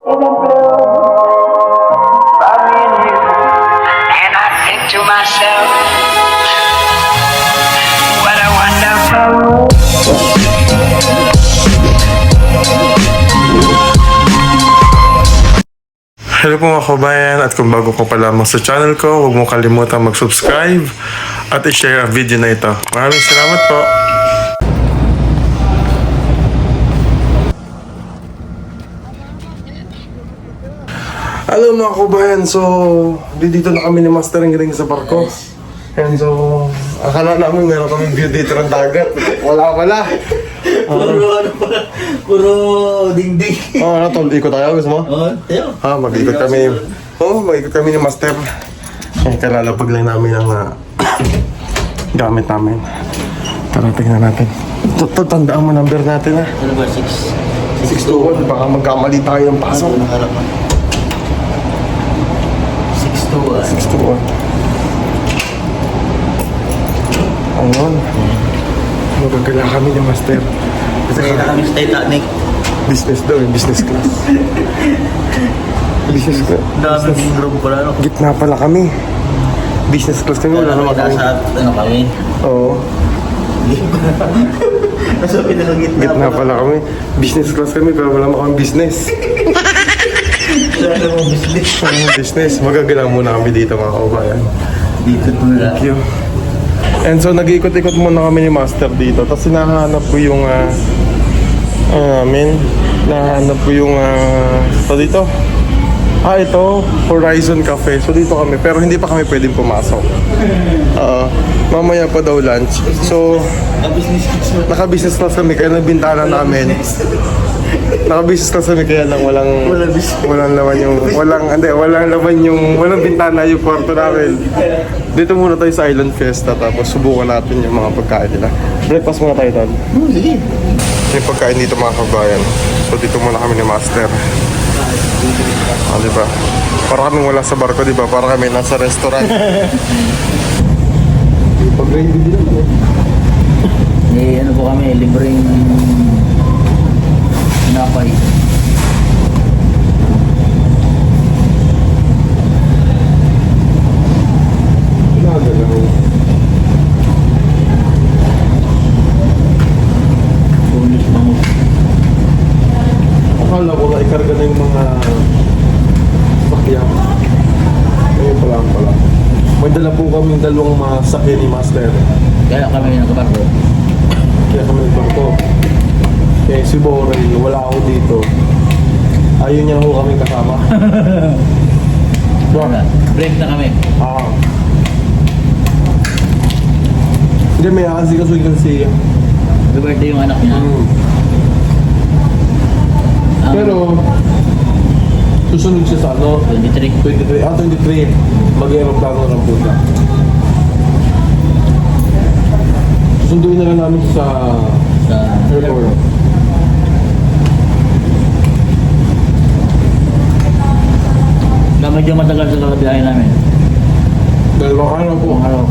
And I think to myself, what a wonderful world. Hello po mga kabayan, at kung bago ko pa lamang sa channel ko, huwag mo kalimutan mag-subscribe at i-share ang video na ito. Maraming salamat po. Hello mga kabayan, so dito na kami ni Master Ring sa barko. And so, akala namin meron kaming view dito ng dagat. Wala pala. Puro dingding. Ano tol, ikot tayo, gusto mo? Tayo. Mag-ikot kami. Mag-ikot kami ni Master. Kalalapag lang namin ang gamit namin. Tara, tingnan natin. Tandaan mo number natin, ha? Ano ba? 621, baka magkamali tayo ng pasok. 621. Ayun. Magagala kami ni Master. Kasi kailangan kami sa Titanic. Business daw, business class. Business class. Daming room pala, no? Gitna pala kami. Business class kami, wala naman kami. Nasa, ano kami? Oo. Nasa pinakagitna. Gitna pala kami. Business class kami, pero wala naman kami business. Wala namang business. Business. Magagala muna kami dito mga kaubayan. Dito muna. Thank you. And so nag-ikot-ikot muna kami ni Master dito. Tapos hinahanap ko yung nahanap ko yung dito. Ito, Horizon Cafe. So dito kami, pero hindi pa kami pwedeng pumasok. Mamaya pa daw lunch. So, Business kids mo. naka-business class kami, kaya nabintana namin. Naka-business class kami, kaya lang walang walang bintana yung kwarto namin. Dito muna tayo sa Island Fiesta, tapos subukan natin yung mga pagkain nila. Breakfast muna tayo doon. Sige. Yung pagkain dito mga kabayan. So dito muna kami ni Master. Diba? Para kaming wala sa barko, diba? Para kami nasa restaurant. Pag-ready din naman Ano po kami, libreng napay. Akala ko na ikarga na yung mga sakyan. Ayun pala. May dala po kaming dalawang masakyan ni Master. Kaya kami nagkabarko. Kaya kami nagbarko. Eh si Borel, wala ako dito. Ayun niya ho kaming kasama. Break na kami. Hindi, may aasikaso kasi. Happy birthday yung anak niya. Pero, susunod siya sa 23. 23. 23. Mag-aeroplano lang po siya. Susunduin na lang namin sa airport. Na medyo matagal sa kalabiyahin namin. Dalawang araw po. Kung araw.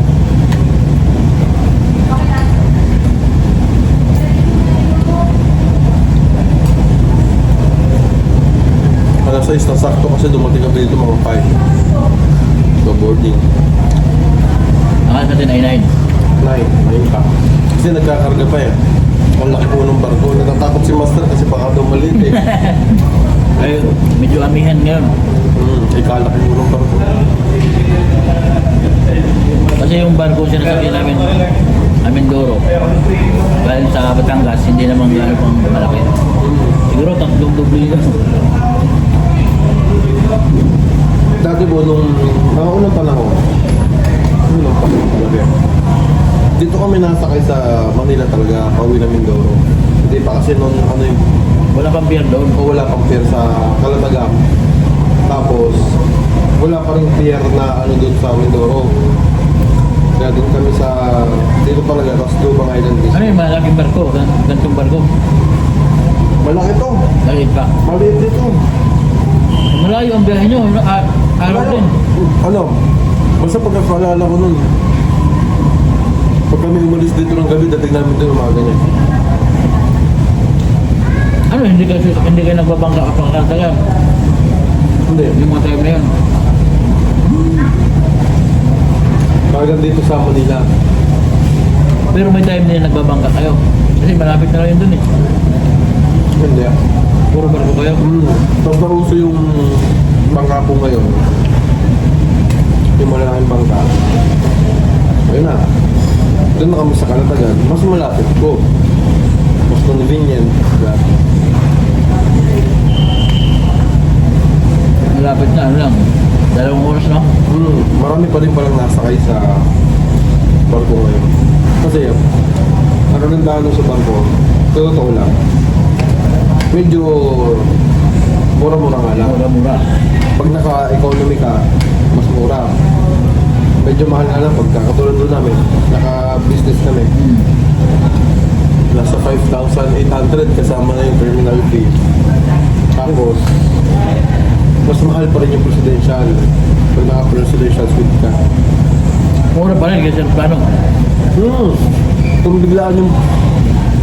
Alas 6 na sakto kasi dumating kami dito mga 5. So boarding. Ang natin ay 9. 9 pa. Kasi nagkakarga pa eh. Ang laki po ng barko. Natatakot si Master kasi baka daw maliit eh. Ay, medyo amihan ngayon. Ikalaki po ng barko. Kasi yung barko sinasabi namin, Amindoro, galing sa Batangas, hindi naman gano'n pang malaki. Siguro tatlong doble yun. Dati po nung unang panahon, dito kami nasakay sa Manila talaga, pauwi ng Mindoro. Hindi pa kasi nung Wala pang pier doon. wala pang pier sa Calatagan. Tapos, wala pa rin pier na doon sa Mindoro. Kaya doon kami dito talaga, tapos Lubang Island Ano yung malaking barko? Gantong barko? Malaki to. Maliit pa. Maliit dito. Malayo ang biyahe nyo. Araw din. Basta pagkakaalala ko nun, pag kami umalis dito ng gabi, dating namin dito umaga niya. Ano, hindi kayo nagbabangga ka pang Calatagan? Hindi. Yung mga time na yun. Kagad dito sa Manila. Pero may time na yun nagbabangka kayo. Kasi malapit na lang yun dun eh. Hindi. Puro barko kayo. Tapos naruso yung bangka po ngayon. Yung malalaking bangka. Ayun na. Doon na kami sa Kalatagan. Mas malapit ko. Mas convenient. Diba? Malapit na, ano lang. 2 oras no? Marami pa rin palang nasakay sa barko ngayon. Kasi, ang kagandahan nun sa barko, totoo lang. Medyo mura-mura nga lang. Mura-mura. Pag naka-economy ka, mas mura. Medyo mahal nga lang pagka katulad doon namin, naka-business kami. Nasa 5,800 kasama na yung terminal fee. Tapos, mas mahal pa rin yung presidential. Pag naka-presidential suite ka. Mura pa rin kasi plano. Kung biglaan yung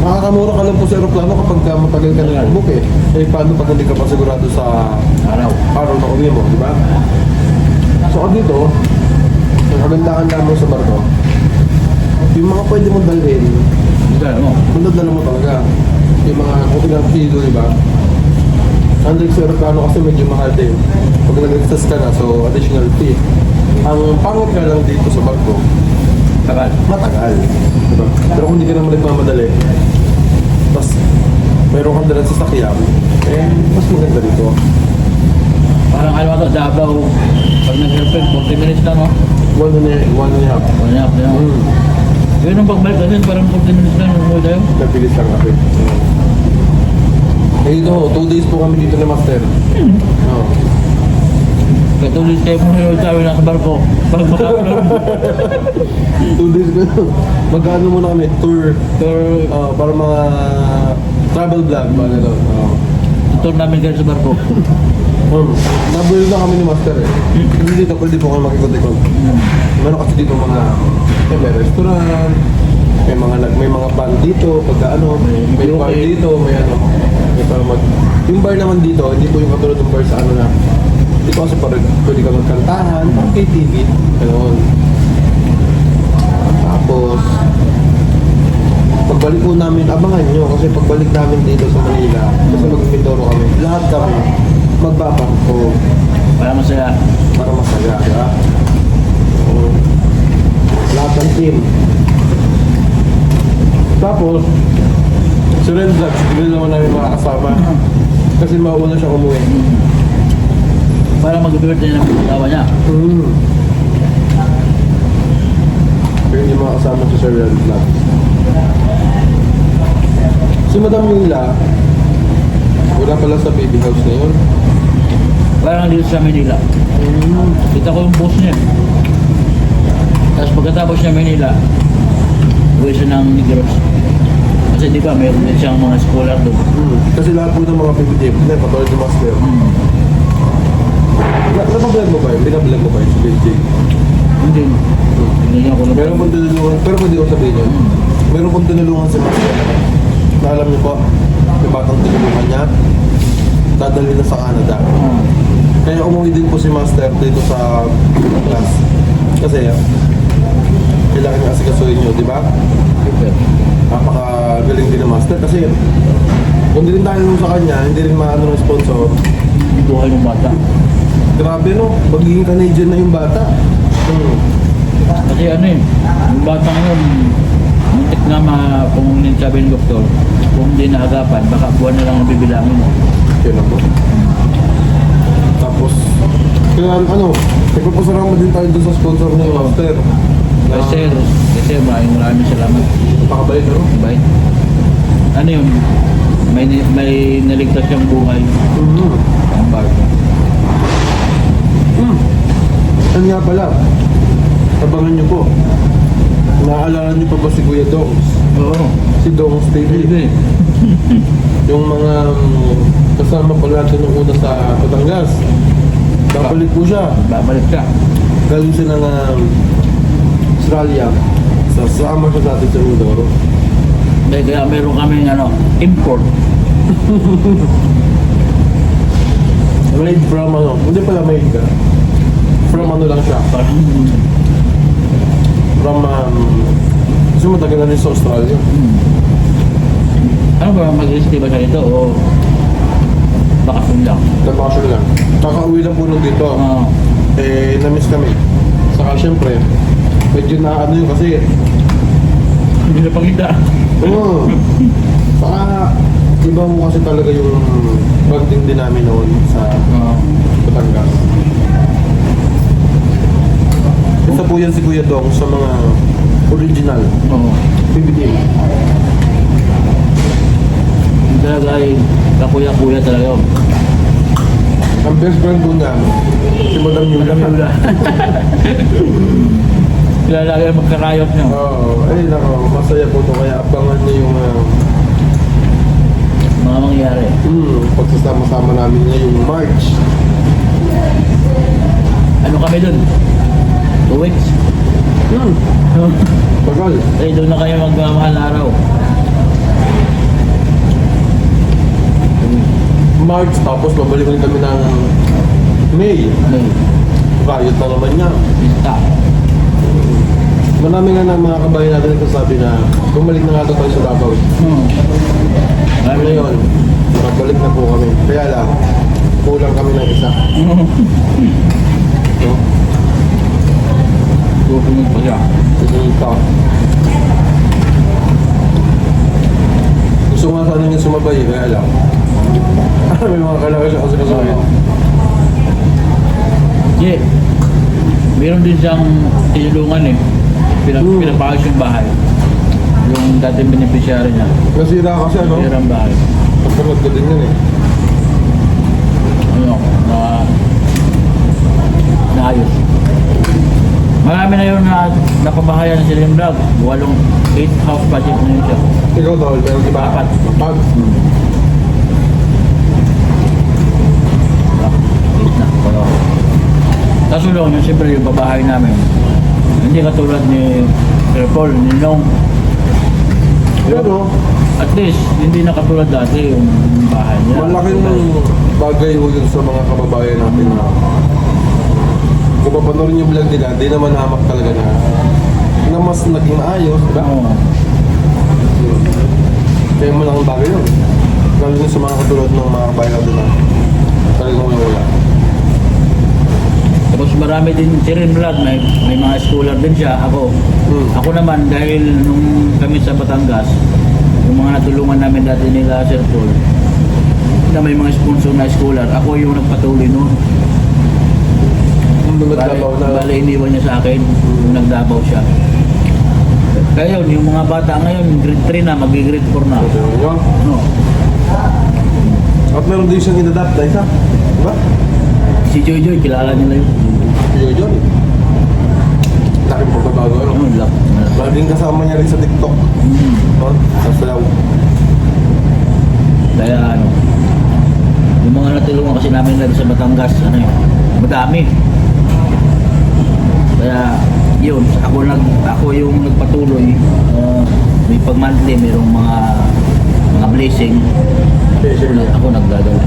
makakamura ka lang po sa aeroplano kapag matagal ka na book eh. Eh paano pag hindi ka pa sigurado sa araw na uwi mo, di ba? So dito, ang kagandahan namin sa barko, yung mga pwede mong dalhin, dala mo talaga. Yung mga kung ilang kilo, di ba? Unlike sa aeroplano kasi medyo mahal din. Pag nag-excess ka na, so additional fee. Ang pangit ka lang dito sa barko, matagal. Diba? Pero kung hindi ka naman nagmamadali, tapos mayroon kang dalang sasakyan, eh, mas maganda dito. Parang ano ito, Davao, pag nag-airplane, 40 minutes lang, no? 1 and a half. 1 and a half na yun. Pero nung pagbalik kasi, parang 40 minutes lang umuwi tayo. Napilis lang kasi. Eh, ito, 2 days po kami dito ni Master. Oo. Katulis kayo kung ano sabi na sa barko. Pag makapulong. 2 days ko. Magkano muna kami? Tour. Para mga travel vlog. Mga gano'n. Tour namin kayo sa barko. Nabulo na kami ni Master eh. Hindi dito, pwede po kami makikot-ikot. Meron kasi dito mga may restaurant, may mga bar dito, pagka ano, may bar dito, may ano. May para yung bar naman dito, hindi po yung katulad ng bar sa ano na dito kasi pwede ka magkantahan, parang KTV, gano'n. Tapos, pagbalik po namin, abangan nyo kasi pagbalik namin dito sa Manila, kasi mag-Mindoro kami, lahat kami magbabangko Para masaya. para masaya, diba? So, lahat ng team. Tapos, si Ren Vlogs, hindi naman namin makakasama kasi mauna siya umuwi. Para mag-birthday ng asawa niya. Pero hindi makakasama si Sir Ren Vlogs. Si Madam Mila, wala pala sa baby house na yun. Parang dito sa Manila. Kita ko yung boss niya. Tapos pagkatapos niya Manila, uwi siya ng Negros. Kasi di ba, mayroon din siyang mga scholar doon. Kasi lahat po ng mga PPTF, hindi, patulad yung master. Napablog mo ba yun? Binablog mo ba yun sa Beijing? Hindi. Hindi niya ako lang. Meron pong tinulungan, pero pwede ko sabihin yun. Meron pong tinulungan si Master. Na alam niyo po, yung batang tinulungan niya, dadalhin na sa Canada. Kaya umuwi din po si Master dito sa class. Kasi, kailangan niya asikasuhin niyo, di ba? Napakagaling din ng Master. Kasi, kung hindi rin tayo sa kanya, hindi rin maano ng sponsor. Buhay ng bata. Grabe no, magiging Canadian na yung bata. Kasi ano eh, yung bata ngayon, muntik na kung sabi ng doktor, kung hindi naagapan, baka buwan na lang ang bibilangin mo. Yun ako. Tapos, kaya ano, nagpapasalamat din tayo doon sa sponsor ni Master. Kasi maraming salamat. Pakabalik ano? Bye. Ano yun? May naligtas siyang buhay. Ang barko. Ano nga pala, abangan niyo po. Naaalala niyo pa ba si Kuya Dongs? Oo. Si Dongs TV. Yung mga kasama pala natin nung una sa Batangas. Babalik po siya. Babalik siya. Galing siya ng Australia. Sasama siya natin sa Mindoro. Kaya meron kaming import. Made from ano? Hindi pala made ka. From ano lang siya? Parang, From, kasi matagal na rin sa Australia. ano ba, mag-recipe ba siya dito o bakasyon lang? Nabakasyon lang. Kakauwi lang po nung dito. Na-miss kami. Saka syempre, medyo na ano yun kasi, Hindi na pangita. oo. Saka, iba mo kasi talaga yung bonding din namin noon sa Batangas. Isa po yan si Kuya Dong sa mga original. Oo. PBD. Talaga ay kakuya-kuya talaga yun. Ang best friend po namin, si Madam Yula. Wala. Kaya lagi magkarayot niya. Oo, ay nako, masaya po ito. Kaya abangan niyo yung Mga mangyayari. pagsasama-sama namin ngayong March. Ano kami dun? 2 weeks. Bagal. Ay, doon na kayo magmamahal na araw. March, tapos babalik ulit kami ng May. May Riot na naman niya. pista. Marami nga ng mga kabayan natin nagsasabi na bumalik na nga daw tayo sa Davao. Marami na yun. Ngayon, babalik na po kami. Kaya lang, kulang kami ng isa. No? Pupunod pa siya. Ito. Gusto nga sana niya sumabay, kaya lang. May mga kailangan siya kasi kasama. Hindi. Meron din siyang tinulungan eh. Pinapayos yung bahay. Yung dating beneficiary niya. Nasira kasi ano? Nasira ang bahay. Pagpanood ko din yun eh. Ano, naayos. Marami na yun na napabahayan sa Silim Vlog. 8 house project na yun siya. Ikaw tol, pero di ba? 4. Pag 8 na. Kaso lang, yung siyempre yung babahay namin, hindi katulad ni Sir Paul, ni Nong. pero, At least, hindi na katulad dati yung bahay niya. malaking bagay ho yun sa mga kababayan natin na kung papanoorin yung vlog nila, di naman hamak talaga na mas naging maayos, di ba? Oo. Kaya malaking bagay yun. Lalo yun sa mga katulad ng mga kabayan natin na talagang wala. Tapos marami din si Rin Vlog, may mga scholar din siya, ako. Ako naman, dahil nung kami sa Batangas, yung mga natulungan namin dati nila Sir Paul, na may mga sponsor na scholar, ako yung nagpatuloy noon. Nung nagdabaw na, Bale, iniwan niya sa akin, nung nagdabaw siya. Kaya yun, yung mga bata ngayon, grade 3 na, mag-grade 4 na. no? No. At meron din siyang inadapt na isa, di ba? Si Joy Joy, kilala nila yun. Yun yun. Laking pagbabago, ano? Ano, lak. Laging kasama niya rin sa TikTok. No? Sa Salaw. Kaya ano, yung mga natulungan kasi namin dito sa Batangas, ano yun, madami. Kaya yun, ako yung nagpatuloy, may pag-monthly, mayroong mga blessing. Ako nagdadala.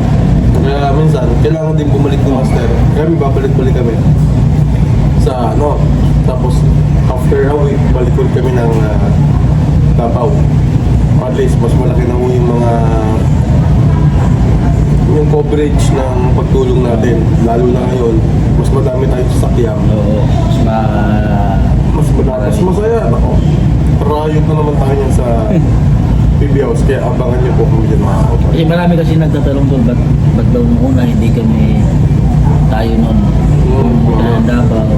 Kaya minsan, kailangan din bumalik ng master. Kami babalik-balik kami. Sa ano, tapos after a week, balik ulit kami ng Davao. At least, mas malaki na yung mga yung coverage ng pagtulong natin. Lalo na ngayon, mas madami tayong sasakyan. Oo, Mas masaya. Ako, riot na naman tayo yan sa PB House. Kaya abangan niyo po kami dyan mga kapatid. kasi marami kasi nagtatanong doon, ba't daw nung una hindi kami tayo noon. Sa Davao.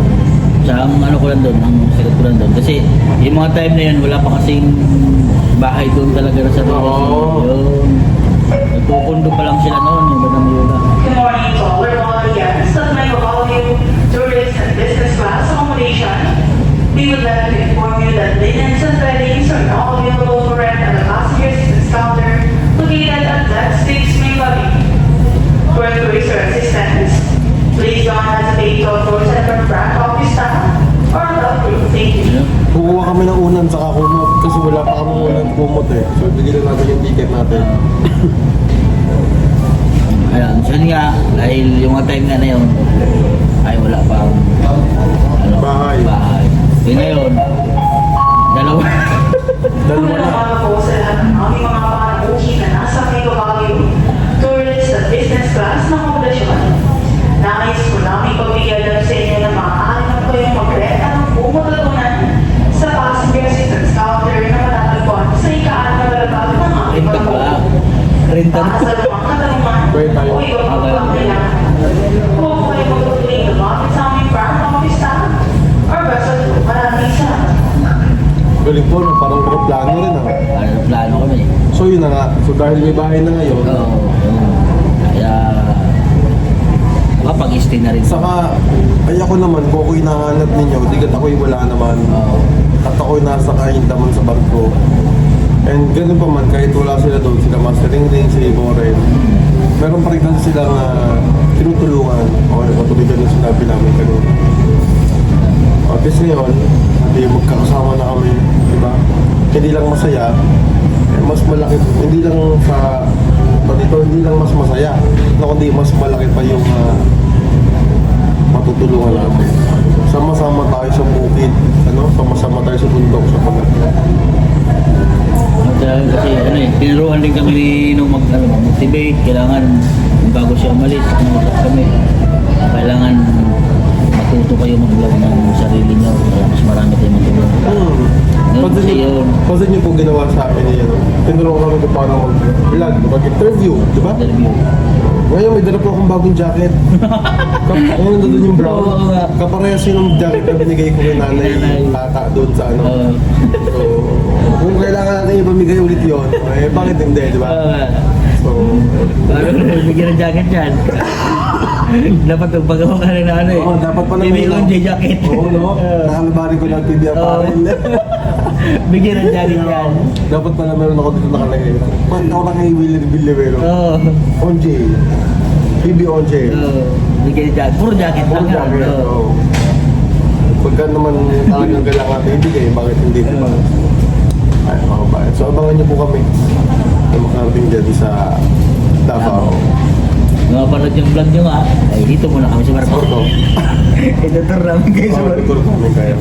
Sa ano ko lang doon, ang sagot ko lang doon. Kasi yung mga time na yun, wala pa kasing bahay doon talaga na sa Davao. Oo. Yun. Nagpupundo pa lang sila noon, yung Madam Yola. Good morning to all our all guests that may all you tourist and business class accommodation. We would like to inform you that linens and beddings are now available for rent at the passenger assistance counter located at that 6 main lobby. For inquiries or assistance, please don't hesitate to approach our front office staff or the group. Thank you. Yun. Kukuha kami ng unan sa kumot kasi wala pa kami unan kumot eh. So bigyan natin yung ticket natin. Ayan, Yun nga, dahil yung mga time nga na yun, ay wala pang ano, Bahay. Yun na yun, dalawa. Dalawa na. Mga po sa lahat ng aming mga panabuhi na nasa Metro Baguio, tourist at business class na komodasyon. Nais po namin pagbigyan lang sa inyo ng maaari na po yung magrenta ng bumutatunan sa passenger assistance counter na matatagpuan sa ikaan na lalabag ng aming Renta barko. ba? Renta Para sa lumang katanungan Pwede tayo. o iba pang pangkailangan. Huwag po kayo magtutuloy lumapit sa aming front office staff or basta po. Maraming salamat. Galing po, no? Parang plano rin ah. Plano kami. So yun na nga. So dahil may bahay na ngayon, Oo. Kaya, makapag-stay na rin. saka ay ako naman, kung ako'y nahanap ninyo, digat ako'y wala naman. Oo. At ako'y nasa kaindaman sa barko. And ganun pa man, kahit wala sila doon, sila Master Ring, si Boren, meron pa rin kasi silang tinutulungan. O, patuloy ganun sinabi namin kanina. At least ngayon, hindi magkakasama na kami, di ba? Hindi lang masaya, eh, mas malaki, hindi lang sa, dito, hindi lang mas masaya, kundi mas malaki pa yung matutulungan natin. Sama-sama tayo sa bukid, sama-sama tayo sa bundok, sa pagkakita. At kasi ano eh, tinuruan din kami nung mag-motivate, kailangan bago siya umalis, nangusap kami. Kailangan matuto kayo mag-vlog ng sarili nyo para mas marami tayo matulong. Pansin niyo po ginawa sa akin niya, tinuruan kami kung paano mag-vlog, mag-interview, di ba? Interview. Ngayon may dala po akong bagong jacket. Ngayon nandun yung brown. Oo nga. Kaparehas yun ng jacket na binigay ko kay nanay, tata doon sa ano. Oo. So, kung kailangan natin ibamigay ulit yun, eh bakit hindi, di ba? So, Parang bigyan ng jacket yan. Dapat pagpagawa ka rin na ano eh. oo, dapat pala Bibigyan ko ng jacket. Oo, no? Nakalabarin ko ng PBR pa Oo. rin. Bigyan ng jacket yan. Dapat pala meron ako dito nakalagay. Ba't ako na kay Willie Villevero? Oo. OJ. PB OJ. Oo. Bigyan ng jacket. Puro jacket Puro lang. jacket. Oo. Oo. Pagka naman talagang kailangan natin ibigay, bakit hindi, di ba? Ay, mga bayan. So, abangan niyo po kami na makarating dyan sa Davao. Mapanood yung vlog nyo nga, ay dito muna kami sa barko. Ito. Itutur namin kayo sa barko. Magtuturo namin kayo.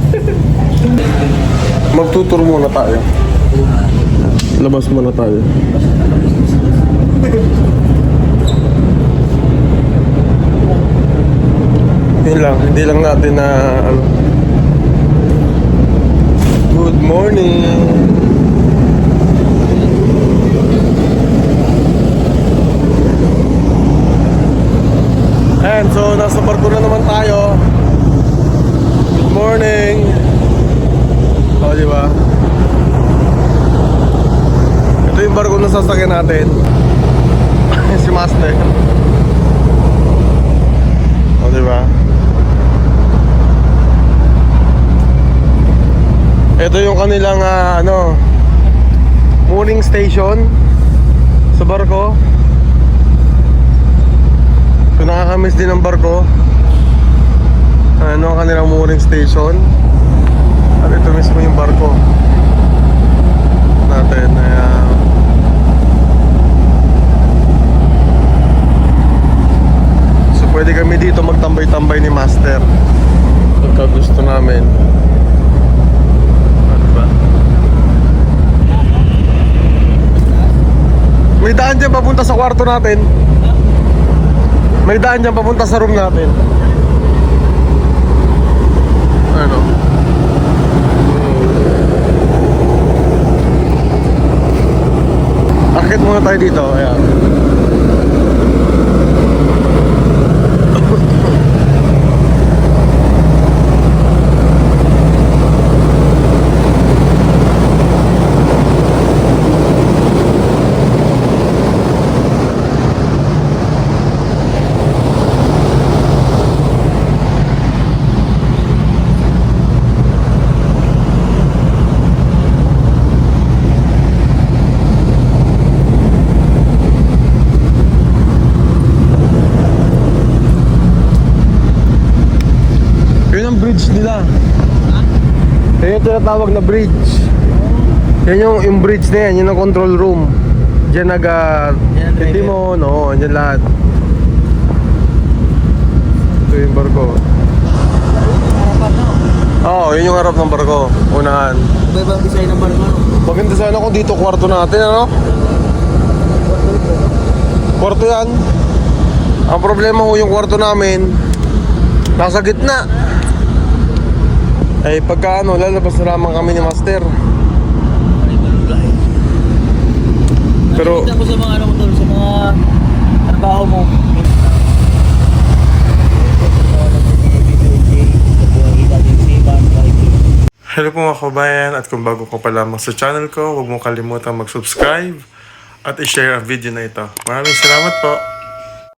Magtuturo muna tayo. Labas muna tayo. Yun lang, hindi lang natin na good morning. And so nasa barko na naman tayo. Good morning. O, di ba? Ito yung barko na sasakyan natin. Si Master. O, di ba? Ito yung kanilang mooring station sa barko. So nakakamiss din ang barko. Ano ang kanilang mooring station. At ito mismo yung barko natin. So pwede kami dito magtambay-tambay ni Master pagka gusto namin. Ano ba? May daan dyan papunta sa kwarto natin. May daan dyan papunta sa room natin. Ano? Akit muna tayo dito. Ayan. Bridge nila. Yan yung tinatawag na bridge. Yan yung bridge na yan, yun ang control room. Diyan Timon, oo, dyan lahat. Ito yung barko. Oo, yun yung harap ng barko. Unahan. Iba-ibang design ng barko. Maganda sana kung dito kwarto natin, ano? Kwarto yan. Ang problema ho yung kwarto namin, nasa gitna. Eh pagka ano, lalabas na lamang kami ni Master. Pero Nakikita ko sa mga ano mo tol, sa mga trabaho mo. hello po mga kabayan, at kung bago ka pa lamang sa channel ko, huwag mo kalimutan mag-subscribe at i-share ang video na ito. Maraming salamat po.